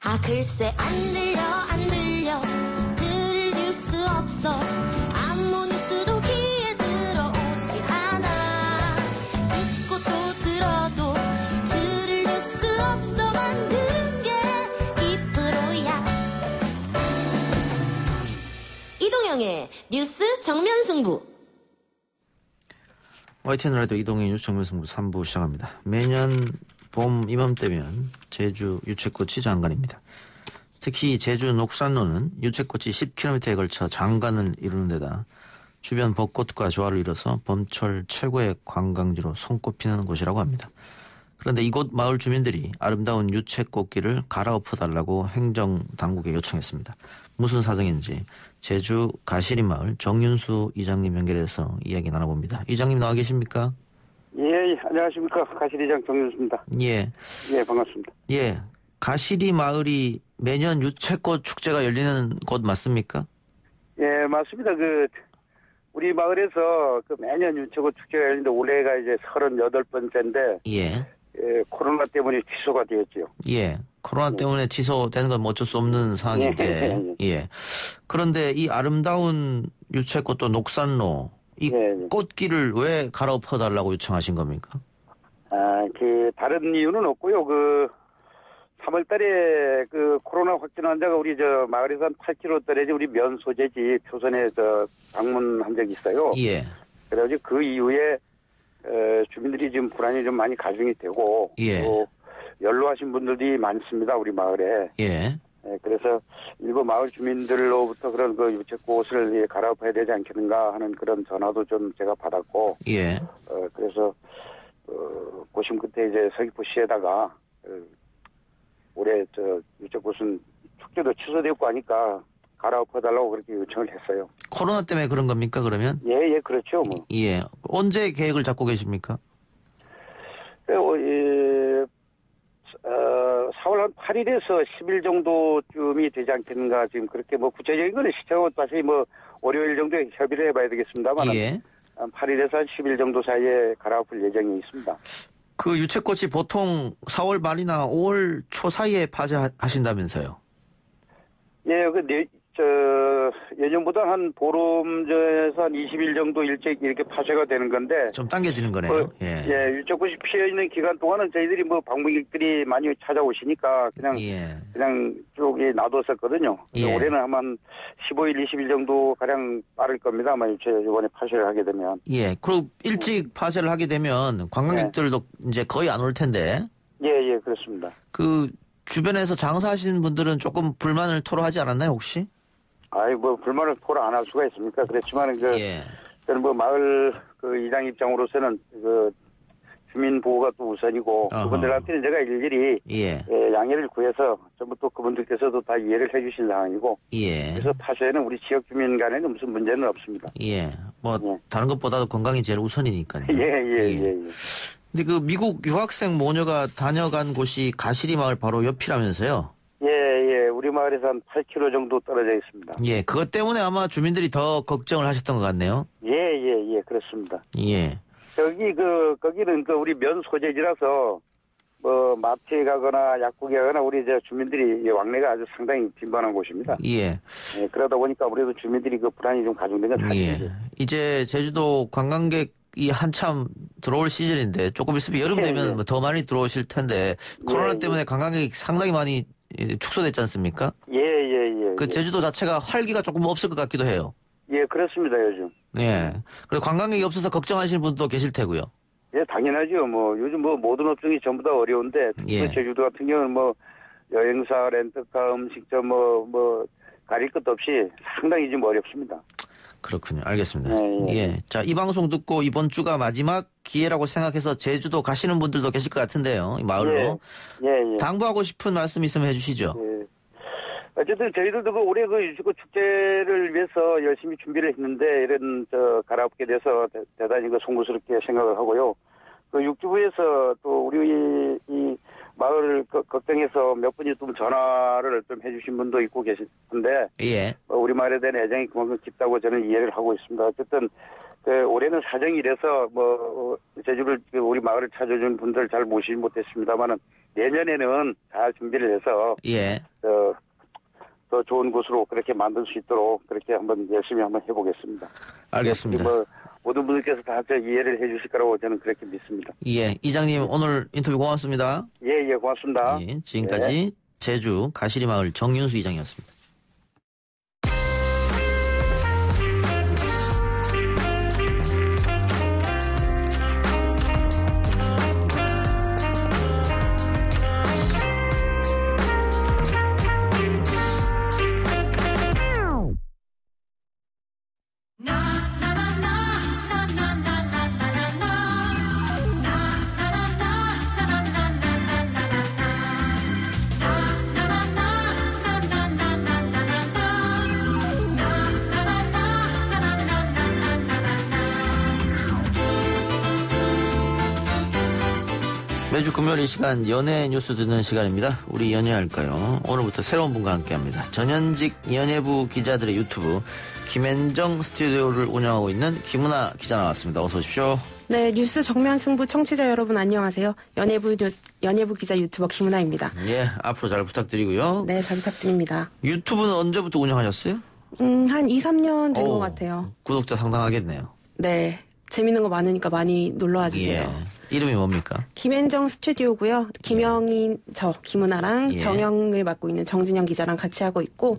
아 글쎄 안 들려 들을 뉴스 없어 아무 뉴스도 귀에 들어오지 않아 듣고 또 들어도 들을 뉴스 없어 만든 게 이 프로야. 이동영의 뉴스 정면승부. YTN 라디오 이동영의 뉴스 정면승부 3부 시작합니다. 매년 봄 이맘때면 제주 유채꽃이 장관입니다. 특히 제주 녹산로는 유채꽃이 10km에 걸쳐 장관을 이루는 데다 주변 벚꽃과 조화를 이뤄서 봄철 최고의 관광지로 손꼽히는 곳이라고 합니다. 그런데 이곳 마을 주민들이 아름다운 유채꽃길을 갈아엎어달라고 행정당국에 요청했습니다. 무슨 사정인지 제주 가시리 마을 정윤수 이장님 연결해서 이야기 나눠봅니다. 이장님 나와 계십니까? 예, 안녕하십니까. 가시리장 정윤수입니다. 예. 예, 반갑습니다. 예. 가시리 마을이 매년 유채꽃 축제가 열리는 곳 맞습니까? 예, 맞습니다. 우리 마을에서 매년 유채꽃 축제가 열리는데 올해가 이제 38번째인데. 예. 예, 코로나 때문에 취소가 되었죠. 예. 코로나 때문에 취소되는 건 어쩔 수 없는 상황인데. 예. 그런데 이 아름다운 유채꽃도 녹산로, 이 꽃길을 왜 갈아엎어달라고 요청하신 겁니까? 다른 이유는 없고요. 3월 달에 코로나 확진 환자가 우리 마을에서 한 8km 떨어진 우리 면 소재지 표선에 방문한 적이 있어요. 예. 그래가지고 그 이후에, 주민들이 지금 불안이 좀 많이 가중이 되고. 예. 또 연로하신 분들이 많습니다. 우리 마을에. 예. 그래서 일부 마을 주민들로부터 그런 유채꽃을 갈아엎어야 되지 않겠는가 하는 그런 전화도 좀 제가 받았고. 예. 그래서, 고심 끝에 이제 서귀포시에다가, 올해 유채꽃은 축제도 취소되고 하니까 갈아엎어달라고 그렇게 요청을 했어요. 코로나 때문에 그런 겁니까, 그러면? 예, 그렇죠, 뭐. 예. 언제 계획을 잡고 계십니까? 4월 한 8일에서 10일 정도쯤이 되지 않겠는가. 지금 그렇게 구체적인 거는 시청하고 다시 월요일 정도에 협의를 해봐야 되겠습니다만. 예. 한 8일에서 한 10일 정도 사이에 갈아엎을 예정이 있습니다. 그 유채꽃이 보통 4월 말이나 5월 초 사이에 파제하신다면서요? 예, 예년보다 한 보름 전에서 한 20일 정도 일찍 이렇게 파쇄가 되는 건데. 좀 당겨지는 거네요. 예. 유채꽃이 피어있는 기간 동안은 저희들이 방문객들이 많이 찾아오시니까 그냥 쭉 놔뒀었거든요. 예. 올해는 한 15일, 20일 정도 가량 빠를 겁니다. 아마 이번에 파쇄를 하게 되면. 예. 그리고 일찍 파쇄를 하게 되면 관광객들도 이제 거의 안 올 텐데. 예, 그렇습니다. 주변에서 장사하시는 분들은 조금 불만을 토로하지 않았나요, 혹시? 불만을 토로 안 할 수가 있습니까? 그렇지만, 저는 마을 이장 입장으로서는 주민 보호가 또 우선이고, 그분들한테는 제가 일일이, 양해를 구해서 전부 또 그분들께서도 다 이해를 해주신 상황이고, 그래서 파쇄에는 우리 지역 주민 간에는 무슨 문제는 없습니다. 다른 것보다도 건강이 제일 우선이니까요. 예. 근데 미국 유학생 모녀가 다녀간 곳이 가시리 마을 바로 옆이라면서요? 예. 우리 마을에서 한 8km 정도 떨어져 있습니다. 예. 그것 때문에 아마 주민들이 더 걱정을 하셨던 것 같네요. 예. 그렇습니다. 예. 거기는 우리 면 소재지라서, 마트에 가거나 약국에 가거나 우리 주민들이 왕래가 아주 상당히 빈번한 곳입니다. 예. 그러다 보니까 아무래도 주민들이 불안이 좀 가중된 건 사실이죠. 이제 제주도 관광객이 한참 들어올 시즌인데 조금 있으면 여름 되면 더 많이 들어오실 텐데 코로나 때문에 관광객이 상당히 많이 축소됐지 않습니까? 예. 제주도 자체가 활기가 조금 없을 것 같기도 해요. 예, 그렇습니다, 요즘. 예. 그리고 관광객이 없어서 걱정하시는 분도 계실 테고요. 예, 당연하죠. 요즘 모든 업종이 전부 다 어려운데, 제주도 같은 경우는 여행사, 렌터카, 음식점, 가릴 것도 없이 상당히 좀 어렵습니다. 그렇군요. 알겠습니다. 예. 자, 이 방송 듣고 이번 주가 마지막 기회라고 생각해서 제주도 가시는 분들도 계실 것 같은데요. 이 마을로. 예. 당부하고 싶은 말씀 있으면 해주시죠. 예. 어쨌든 저희들도 올해 유채꽃 축제를 위해서 열심히 준비를 했는데 이런 갈아엎게 돼서 대단히 송구스럽게 생각을 하고요. 육지부에서 또 우리 이 마을을 걱정해서 몇 분이 좀 전화를 좀 해주신 분도 있고 계신데, 우리 마을에 대한 애정이 그만큼 깊다고 저는 이해를 하고 있습니다. 어쨌든 올해는 사정이 이래서 제주를 우리 마을을 찾아준 분들 잘 모시지 못했습니다만은 내년에는 잘 준비를 해서 예. 더 좋은 곳으로 그렇게 만들 수 있도록 그렇게 한번 열심히 한번 해보겠습니다. 알겠습니다. 모든 분들께서 다 이해를 해주실 거라고 저는 그렇게 믿습니다. 예, 이장님 오늘 인터뷰 고맙습니다. 예, 고맙습니다. 예, 지금까지 제주 가시리마을 정윤수 이장이었습니다. 매주 금요일 이 시간 연예 뉴스 듣는 시간입니다. 우리 연예할까요? 오늘부터 새로운 분과 함께합니다. 전현직 연예부 기자들의 유튜브 김앤정 스튜디오를 운영하고 있는 김은아 기자 나왔습니다. 어서 오십시오. 네, 뉴스 정면 승부 청취자 여러분 안녕하세요. 연예부 기자 유튜버 김은아입니다. 예, 앞으로 잘 부탁드리고요. 네, 잘 부탁드립니다. 유튜브는 언제부터 운영하셨어요? 한 2, 3년 된 것 같아요. 구독자 상당하겠네요. 네, 재밌는 거 많으니까 많이 놀러와 주세요. 예. 이름이 뭡니까? 김앤정 스튜디오고요. 김영인, 김은아랑 정영을 맡고 있는 정진영 기자랑 같이 하고 있고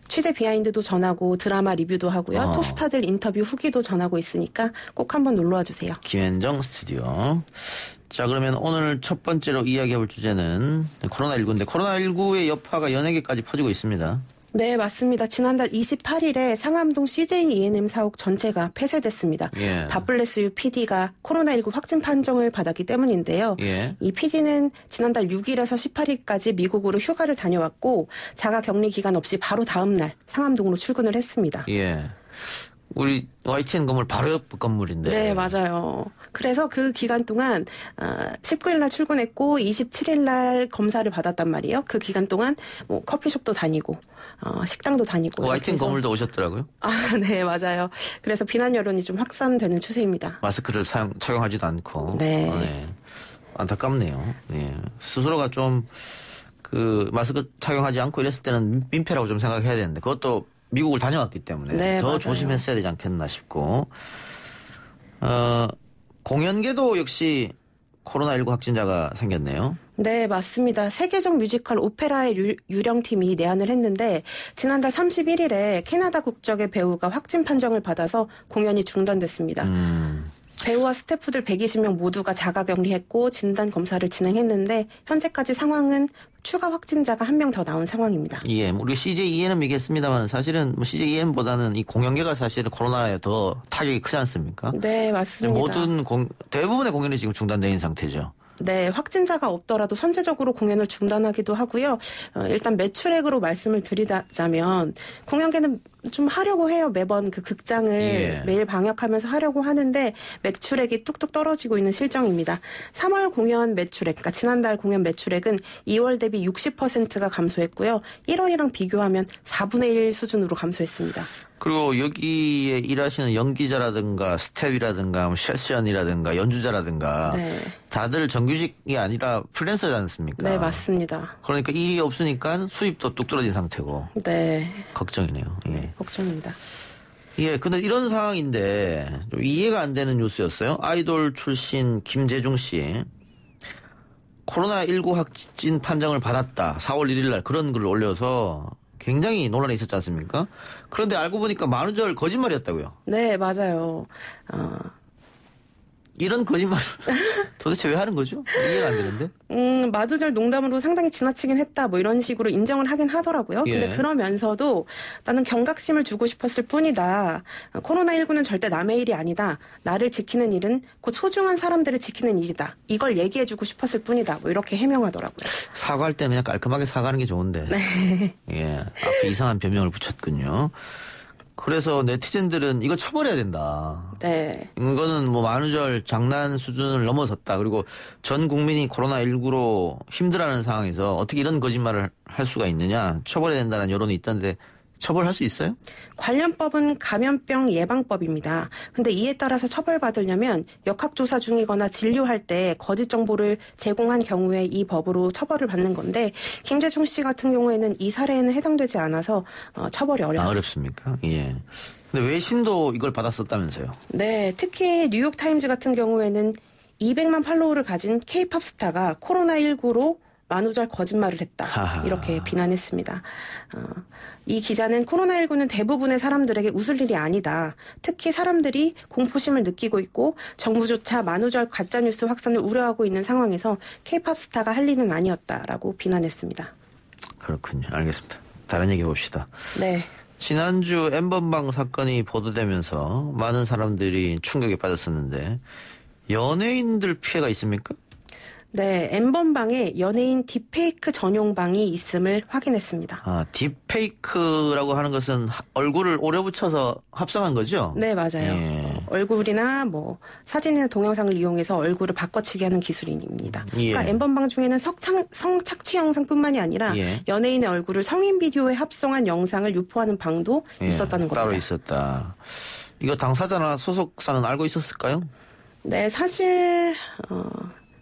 취재 비하인드도 전하고 드라마 리뷰도 하고요. 톱스타들 인터뷰 후기도 전하고 있으니까 꼭 한번 놀러와 주세요. 김앤정 스튜디오. 자, 그러면 오늘 첫 번째로 이야기해볼 주제는 코로나19인데 코로나19의 여파가 연예계까지 퍼지고 있습니다. 네, 맞습니다. 지난달 28일에 상암동 CJ E&M 사옥 전체가 폐쇄됐습니다. 예. 바블레스유 PD가 코로나19 확진 판정을 받았기 때문인데요. 예. 이 PD는 지난달 6일에서 18일까지 미국으로 휴가를 다녀왔고 자가 격리 기간 없이 바로 다음 날 상암동으로 출근을 했습니다. 예. 우리 YTN 건물 바로 옆 건물인데. 네, 맞아요. 그래서 그 기간 동안 19일 날 출근했고 27일 날 검사를 받았단 말이에요. 그 기간 동안 커피숍도 다니고 식당도 다니고. YTN 건물도 오셨더라고요. 아, 네, 맞아요. 그래서 비난 여론이 좀 확산되는 추세입니다. 마스크를 착용하지도 않고. 네. 네. 안타깝네요. 네. 스스로가 좀 마스크 착용하지 않고 이랬을 때는 민폐라고 좀 생각해야 되는데 그것도 미국을 다녀왔기 때문에 네, 더 맞아요. 조심했어야 되지 않겠나 싶고 공연계도 역시 코로나19 확진자가 생겼네요. 네, 맞습니다. 세계적 뮤지컬 오페라의 유령팀이 내한을 했는데 지난달 31일에 캐나다 국적의 배우가 확진 판정을 받아서 공연이 중단됐습니다. 배우와 스태프들 120명 모두가 자가격리했고 진단검사를 진행했는데 현재까지 상황은 추가 확진자가 1명 더 나온 상황입니다. 예, 우리 CJ ENM이겠습니다만 사실은 CJ EN보다는 이 공연계가 사실은 코로나에 더 타격이 크지 않습니까? 네, 맞습니다. 대부분의 공연이 지금 중단되어 있는 상태죠. 네, 확진자가 없더라도 선제적으로 공연을 중단하기도 하고요. 일단 매출액으로 말씀을 드리자면 공연계는 좀 하려고 해요. 매번 그 극장을 매일 방역하면서 하려고 하는데 매출액이 뚝뚝 떨어지고 있는 실정입니다. 3월 공연 매출액, 그러니까 지난달 공연 매출액은 2월 대비 60%가 감소했고요. 1월이랑 비교하면 4분의 1 수준으로 감소했습니다. 그리고 여기에 일하시는 연기자라든가 스텝이라든가 세션이라든가 연주자라든가 다들 정규직이 아니라 프리랜서지 않습니까? 네, 맞습니다. 그러니까 일이 없으니까 수입도 뚝 떨어진 상태고. 네. 걱정이네요. 예. 걱정입니다. 예, 근데 이런 상황인데 좀 이해가 안 되는 뉴스였어요. 아이돌 출신 김재중 씨. 코로나19 확진 판정을 받았다. 4월 1일 날 그런 글을 올려서 굉장히 논란이 있었지 않습니까? 그런데 알고 보니까 만우절 거짓말이었다고요. 네, 맞아요. 이런 거짓말을 도대체 왜 하는 거죠? 이해가 안 되는데. 만우절 농담으로 상당히 지나치긴 했다. 이런 식으로 인정을 하긴 하더라고요. 근데 그러면서도 나는 경각심을 주고 싶었을 뿐이다. 코로나19는 절대 남의 일이 아니다. 나를 지키는 일은 곧 소중한 사람들을 지키는 일이다. 이걸 얘기해주고 싶었을 뿐이다. 이렇게 해명하더라고요. 사과할 때 그냥 깔끔하게 사과하는 게 좋은데. 네. 예, 앞에 이상한 변명을 붙였군요. 그래서 네티즌들은 이거 처벌해야 된다. 네. 이거는 만우절 장난 수준을 넘어섰다. 그리고 전 국민이 코로나19로 힘들어하는 상황에서 어떻게 이런 거짓말을 할 수가 있느냐. 처벌해야 된다는 여론이 있던데 처벌할 수 있어요? 관련법은 감염병 예방법입니다. 근데 이에 따라서 처벌받으려면 역학조사 중이거나 진료할 때 거짓 정보를 제공한 경우에 이 법으로 처벌을 받는 건데 김재중 씨 같은 경우에는 이 사례에는 해당되지 않아서 처벌이 어렵습니다. 어렵습니까? 예. 근데 외신도 이걸 받았었다면서요? 네, 특히 뉴욕타임즈 같은 경우에는 200만 팔로워를 가진 K-팝 스타가 코로나19로 만우절 거짓말을 했다. 하하. 이렇게 비난했습니다. 이 기자는 코로나19는 대부분의 사람들에게 웃을 일이 아니다. 특히 사람들이 공포심을 느끼고 있고 정부조차 만우절 가짜뉴스 확산을 우려하고 있는 상황에서 K-팝 스타가 할 일은 아니었다라고 비난했습니다. 그렇군요. 알겠습니다. 다른 얘기 봅시다. 네. 지난주 엠번방 사건이 보도되면서 많은 사람들이 충격에 빠졌었는데 연예인들 피해가 있습니까? 네, N번방에 연예인 딥페이크 전용방이 있음을 확인했습니다. 아, 딥페이크라고 하는 것은 얼굴을 오려 붙여서 합성한 거죠? 네, 맞아요. 예. 얼굴이나 뭐 사진이나 동영상을 이용해서 얼굴을 바꿔치기 하는 기술입니다. 예. 그러니까 N번방 중에는 성착취 영상뿐만이 아니라 예. 연예인의 얼굴을 성인 비디오에 합성한 영상을 유포하는 방도 있었다는 겁니다. 따로 있었다. 이거 당사자나 소속사는 알고 있었을까요? 네, 사실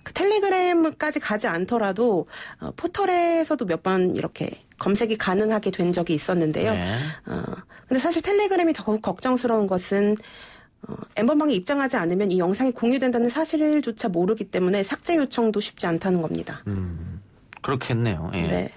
그 텔레그램까지 가지 않더라도 포털에서도 몇 번 이렇게 검색이 가능하게 된 적이 있었는데요. 네. 근데 사실 텔레그램이 더 걱정스러운 것은 N번방에 입장하지 않으면 이 영상이 공유된다는 사실조차 모르기 때문에 삭제 요청도 쉽지 않다는 겁니다. 그렇겠네요. 예. 네.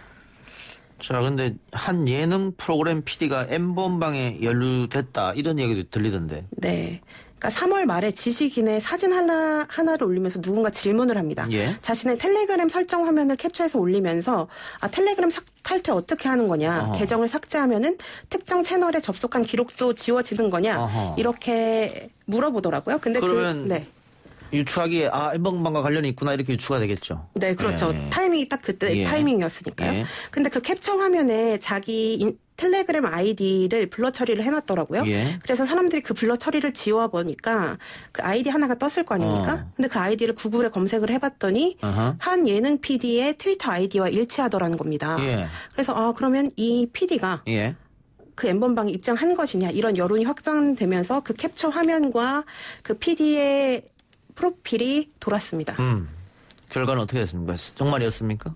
자, 근데 한 예능 프로그램 PD가 N번방에 연루됐다 이런 얘기도 들리던데. 네. 그러니까 3월 말에 지식인의 사진 하나를 올리면서 누군가 질문을 합니다. 예. 자신의 텔레그램 설정 화면을 캡처해서 올리면서 텔레그램 탈퇴 어떻게 하는 거냐. 계정을 삭제하면은 특정 채널에 접속한 기록도 지워지는 거냐. 이렇게 물어보더라고요. 근데 그러면 네. 유추하기에 N번방과 관련이 있구나 이렇게 유추가 되겠죠. 네, 그렇죠. 예. 타이밍이 딱 그때 타이밍이었으니까요. 예. 근데 그 캡처 화면에 자기 텔레그램 아이디를 블러 처리를 해놨더라고요. 예. 그래서 사람들이 그 블러 처리를 지워보니까 그 아이디 하나가 떴을 거 아닙니까? 근데 그 아이디를 구글에 검색을 해봤더니 한 예능 PD의 트위터 아이디와 일치하더라는 겁니다. 예. 그래서 그러면 이 PD가 예. 그 N번방에 입장한 것이냐 이런 여론이 확산되면서 그 캡처 화면과 그 PD의 프로필이 돌았습니다. 결과는 어떻게 됐습니까? 정말이었습니까?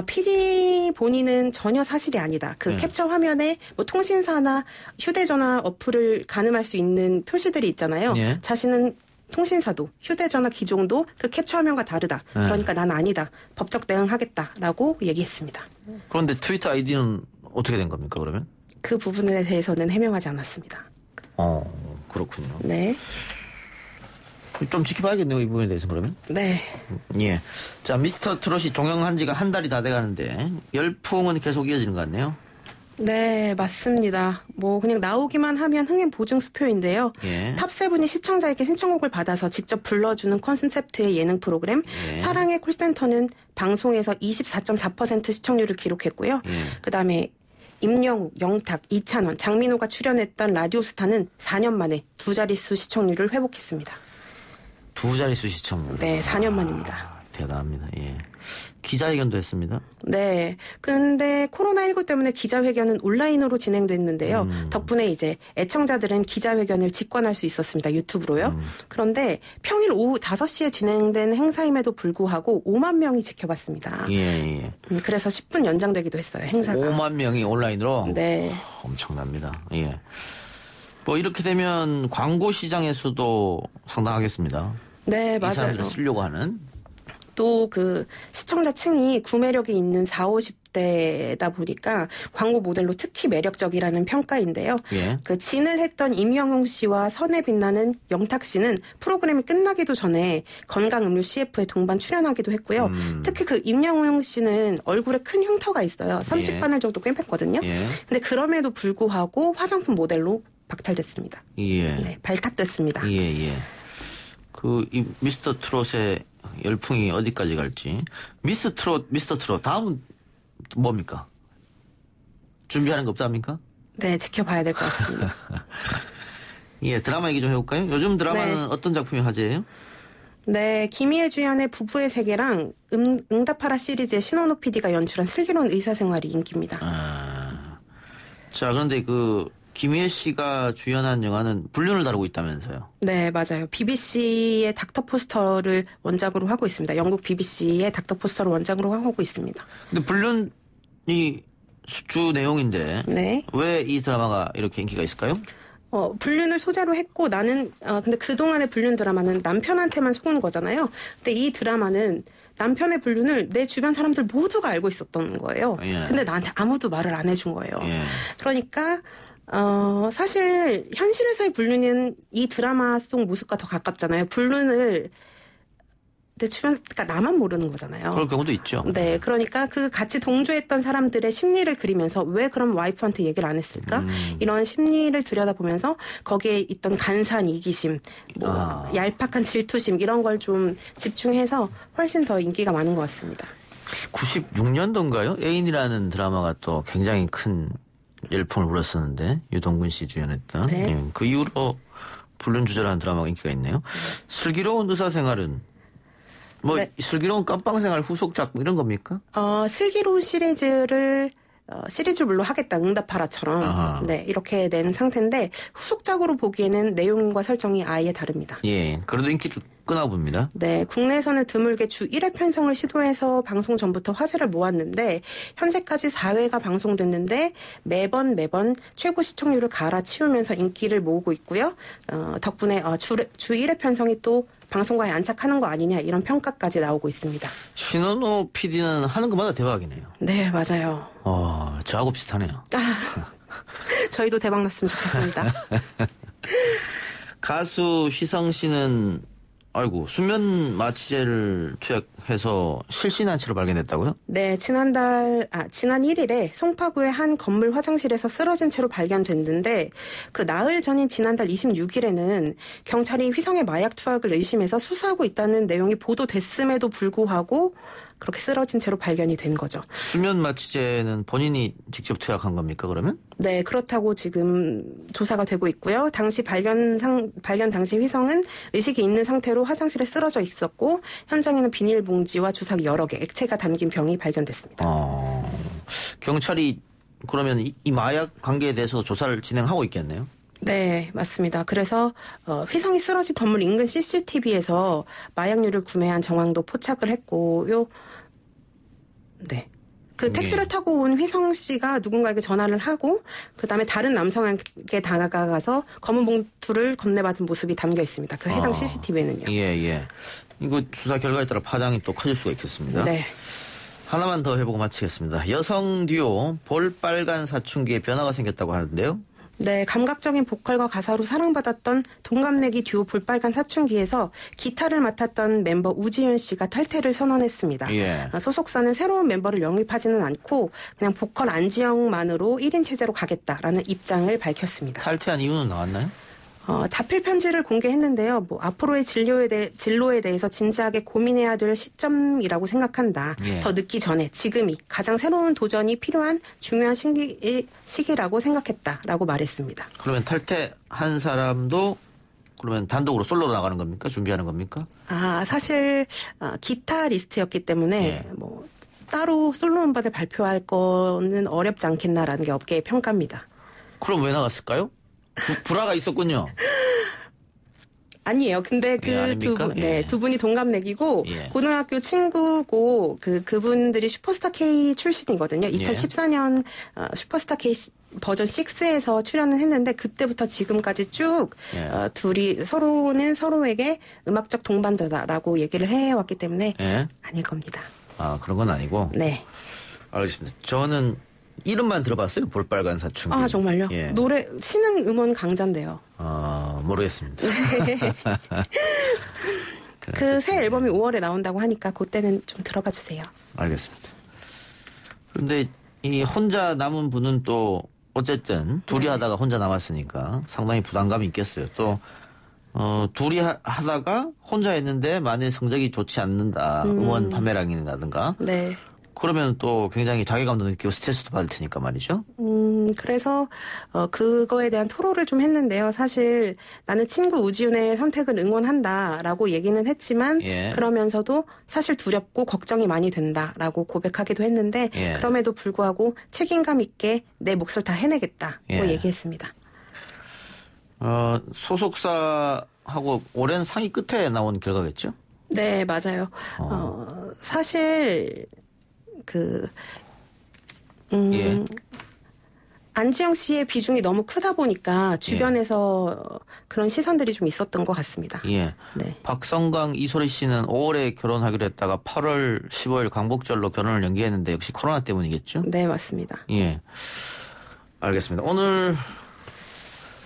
PD 본인은 전혀 사실이 아니다. 그 캡처 화면에 뭐 통신사나 휴대전화 어플을 가늠할 수 있는 표시들이 있잖아요. 예. 자신은 통신사도 휴대전화 기종도 그 캡처 화면과 다르다. 그러니까 난 아니다. 법적 대응하겠다라고 얘기했습니다. 그런데 트위터 아이디는 어떻게 된 겁니까, 그러면? 그 부분에 대해서는 해명하지 않았습니다. 그렇군요. 네. 좀 지켜봐야겠네요, 이 부분에 대해서 그러면. 네. 예. 자, 미스터 트롯이 종영한 지가 한 달이 다 돼가는데 열풍은 계속 이어지는 것 같네요. 네, 맞습니다. 뭐 그냥 나오기만 하면 흥행 보증 수표인데요. 예. 탑세븐이 시청자에게 신청곡을 받아서 직접 불러주는 컨셉트의 예능 프로그램 예. 사랑의 콜센터는 방송에서 24.4% 시청률을 기록했고요. 그다음에 임영웅, 영탁, 이찬원, 장민호가 출연했던 라디오스타는 4년 만에 두 자릿수 시청률을 회복했습니다. 두 자릿수 시청률. 네, 4년 만입니다. 대단합니다. 예. 기자회견도 했습니다. 네. 근데 코로나19 때문에 기자회견은 온라인으로 진행됐는데요. 덕분에 이제 애청자들은 기자회견을 직관할 수 있었습니다. 유튜브로요. 그런데 평일 오후 5시에 진행된 행사임에도 불구하고 5만 명이 지켜봤습니다. 예. 그래서 10분 연장되기도 했어요. 행사가. 5만 명이 온라인으로? 네. 엄청납니다. 예. 뭐 이렇게 되면 광고 시장에서도 상당하겠습니다. 네, 이 맞아요. 사람들을 쓰려고 하는. 또 그 시청자층이 구매력이 있는 40, 50대다 보니까 광고 모델로 특히 매력적이라는 평가인데요. 예. 그 진을 했던 임영웅 씨와 선에 빛나는 영탁 씨는 프로그램이 끝나기도 전에 건강음료 CF에 동반 출연하기도 했고요. 특히 그 임영웅 씨는 얼굴에 큰 흉터가 있어요. 30바늘 정도 꿰맸거든요. 예. 근데 그럼에도 불구하고 화장품 모델로 박탈됐습니다. 예. 네, 발탁됐습니다. 예. 이 미스터 트롯의 열풍이 어디까지 갈지. 미스터 트롯 다음은 뭡니까? 준비하는 거 없답니까? 네, 지켜봐야 될 것 같습니다. 예, 드라마 얘기 좀 해볼까요? 요즘 드라마는 네. 어떤 작품이 화제예요? 네, 김희애 주연의 부부의 세계랑 응답하라 시리즈의 신원호 PD가 연출한 슬기로운 의사생활이 인기입니다. 자, 그런데 김희애 씨가 주연한 영화는 불륜을 다루고 있다면서요? 네, 맞아요. BBC의 닥터 포스터를 원작으로 하고 있습니다. 영국 BBC의 닥터 포스터를 원작으로 하고 있습니다. 근데 불륜이 주 내용인데 네. 왜 이 드라마가 이렇게 인기가 있을까요? 불륜을 소재로 했고 근데 그동안의 불륜 드라마는 남편한테만 속은 거잖아요. 근데 이 드라마는 남편의 불륜을 내 주변 사람들 모두가 알고 있었던 거예요. 예. 근데 나한테 아무도 말을 안 해준 거예요. 예. 그러니까 사실 현실에서의 불륜은 이 드라마 속 모습과 더 가깝잖아요. 불륜을 내 주변, 그러니까 나만 모르는 거잖아요. 그럴 경우도 있죠. 네, 그러니까 같이 동조했던 사람들의 심리를 그리면서 왜 그럼 와이프한테 얘기를 안 했을까? 이런 심리를 들여다보면서 거기에 있던 간사한 이기심, 얄팍한 질투심 이런 걸 좀 집중해서 훨씬 더 인기가 많은 것 같습니다. 96년도인가요? 애인이라는 드라마가 또 굉장히 큰 열풍을 불었었는데 유동근 씨 주연했던 네. 예, 그 이후로 불륜 주제라는 드라마가 인기가 있네요. 슬기로운 의사생활은 네. 슬기로운 깜빵생활 후속작 이런 겁니까? 슬기로운 시리즈물로 하겠다. 응답하라처럼 네 이렇게 낸 상태인데 후속작으로 보기에는 내용과 설정이 아예 다릅니다. 예, 그래도 인기를 끄나 봅니다. 네, 국내에서는 드물게 주 1회 편성을 시도해서 방송 전부터 화제를 모았는데 현재까지 4회가 방송됐는데 매번 최고 시청률을 갈아치우면서 인기를 모으고 있고요. 덕분에 주 1회 편성이 또 방송과에 안착하는 거 아니냐 이런 평가까지 나오고 있습니다. 신원호 PD는 하는 것마다 대박이네요. 네, 맞아요. 저하고 비슷하네요. 저희도 대박 났으면 좋겠습니다. 가수 휘성 씨는 수면 마취제를 투약해서 실신한 채로 발견됐다고요? 네, 지난 1일에 송파구의 한 건물 화장실에서 쓰러진 채로 발견됐는데 그 나흘 전인 지난달 26일에는 경찰이 휘성의 마약 투약을 의심해서 수사하고 있다는 내용이 보도됐음에도 불구하고 그렇게 쓰러진 채로 발견이 된 거죠. 수면 마취제는 본인이 직접 투약한 겁니까, 그러면? 네, 그렇다고 지금 조사가 되고 있고요. 당시 발견 당시 휘성은 의식이 있는 상태로 화장실에 쓰러져 있었고 현장에는 비닐봉지와 주사기 여러 개, 액체가 담긴 병이 발견됐습니다. 경찰이 그러면 이 마약 관계에 대해서 조사를 진행하고 있겠네요? 네, 맞습니다. 그래서 휘성이 쓰러진 건물 인근 CCTV에서 마약류를 구매한 정황도 포착을 했고요. 네. 택시를 타고 온 휘성 씨가 누군가에게 전화를 하고 그다음에 다른 남성에게 다가가서 검은 봉투를 건네받은 모습이 담겨 있습니다. 그 해당 CCTV에는요. 예. 이거 수사 결과에 따라 파장이 또 커질 수가 있겠습니다. 네. 하나만 더 해보고 마치겠습니다. 여성 듀오 볼빨간 사춘기에 변화가 생겼다고 하는데요. 네, 감각적인 보컬과 가사로 사랑받았던 동갑내기 듀오 볼빨간 사춘기에서 기타를 맡았던 멤버 우지윤 씨가 탈퇴를 선언했습니다. 예. 소속사는 새로운 멤버를 영입하지는 않고 그냥 보컬 안지영만으로 1인 체제로 가겠다라는 입장을 밝혔습니다. 탈퇴한 이유는 나왔나요? 자필 편지를 공개했는데요. 앞으로의 진로에 대해서 진지하게 고민해야 될 시점이라고 생각한다. 예. 더 늦기 전에 지금이 가장 새로운 도전이 필요한 중요한 시기라고 생각했다라고 말했습니다. 그러면 탈퇴한 사람도 그러면 단독으로 솔로로 나가는 겁니까? 준비하는 겁니까? 사실 기타리스트였기 때문에 따로 솔로 음반을 발표할 거는 어렵지 않겠나라는 게 업계의 평가입니다. 그럼 왜 나갔을까요? 불화가 있었군요. 아니에요. 근데 두 분이 동갑내기고 고등학교 친구고 그분들이 슈퍼스타 K 출신이거든요. 2014년 슈퍼스타 K 버전 6에서 출연을 했는데 그때부터 지금까지 쭉 둘이 서로는 서로에게 음악적 동반자다라고 얘기를 해왔기 때문에 아닐 겁니다. 그런 건 아니고? 네. 알겠습니다. 저는 이름만 들어봤어요. 볼빨간 사춘기. 정말요? 예. 노래 신흥 음원 강자인데요. 모르겠습니다. 그 새 앨범이 5월에 나온다고 하니까 그때는 좀 들어봐 주세요. 알겠습니다. 그런데 이 혼자 남은 분은 또 어쨌든 둘이 하다가 혼자 남았으니까 상당히 부담감이 있겠어요. 또 둘이 하다가 혼자 했는데 만일 성적이 좋지 않는다. 음원 판매량이라든가. 네. 그러면 또 굉장히 자괴감도 느끼고 스트레스도 받을 테니까 말이죠. 그래서 그거에 대한 토로를 좀 했는데요. 사실 나는 친구 우지훈의 선택을 응원한다라고 얘기는 했지만 그러면서도 사실 두렵고 걱정이 많이 된다라고 고백하기도 했는데 그럼에도 불구하고 책임감 있게 내 몫을 다 해내겠다고 얘기했습니다. 소속사하고 오랜 상의 끝에 나온 결과겠죠? 네, 맞아요. 사실 안지영 씨의 비중이 너무 크다 보니까 주변에서 그런 시선들이 좀 있었던 것 같습니다. 네. 박성강, 이소리 씨는 5월에 결혼하기로 했다가 8월 15일 광복절로 결혼을 연기했는데 역시 코로나 때문이겠죠? 네, 맞습니다. 알겠습니다. 오늘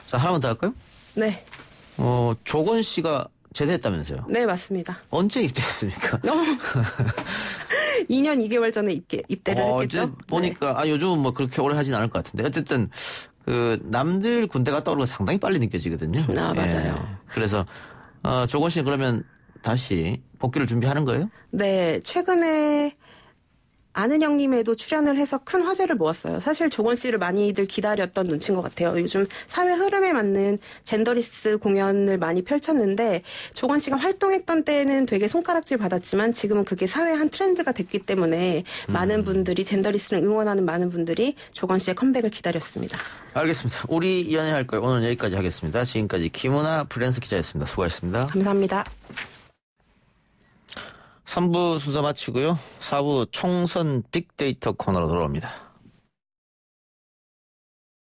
자, 하나만 더 할까요? 네. 조건 씨가 제대했다면서요? 네, 맞습니다. 언제 입대했습니까? 2년 2개월 전에 입대를 했겠죠? 보니까 요즘은 뭐 그렇게 오래 하진 않을 것 같은데 어쨌든 남들 군대 갔다 오는 건 상당히 빨리 느껴지거든요. 맞아요. 그래서 조건 씨는 그러면 다시 복귀를 준비하는 거예요? 네, 최근에 아는 형님에도 출연을 해서 큰 화제를 모았어요. 사실 조건 씨를 많이들 기다렸던 눈치인 것 같아요. 요즘 사회 흐름에 맞는 젠더리스 공연을 많이 펼쳤는데 조건 씨가 활동했던 때는 되게 손가락질 받았지만 지금은 그게 사회의 한 트렌드가 됐기 때문에 많은 분들이 젠더리스를 응원하는 많은 분들이 조건 씨의 컴백을 기다렸습니다. 알겠습니다. 우리 연애할 거예요. 오늘 여기까지 하겠습니다. 지금까지 김은아 프리랜서 기자였습니다. 수고하셨습니다. 감사합니다. 3부 순서 마치고요. 4부 총선 빅데이터 코너로 돌아옵니다.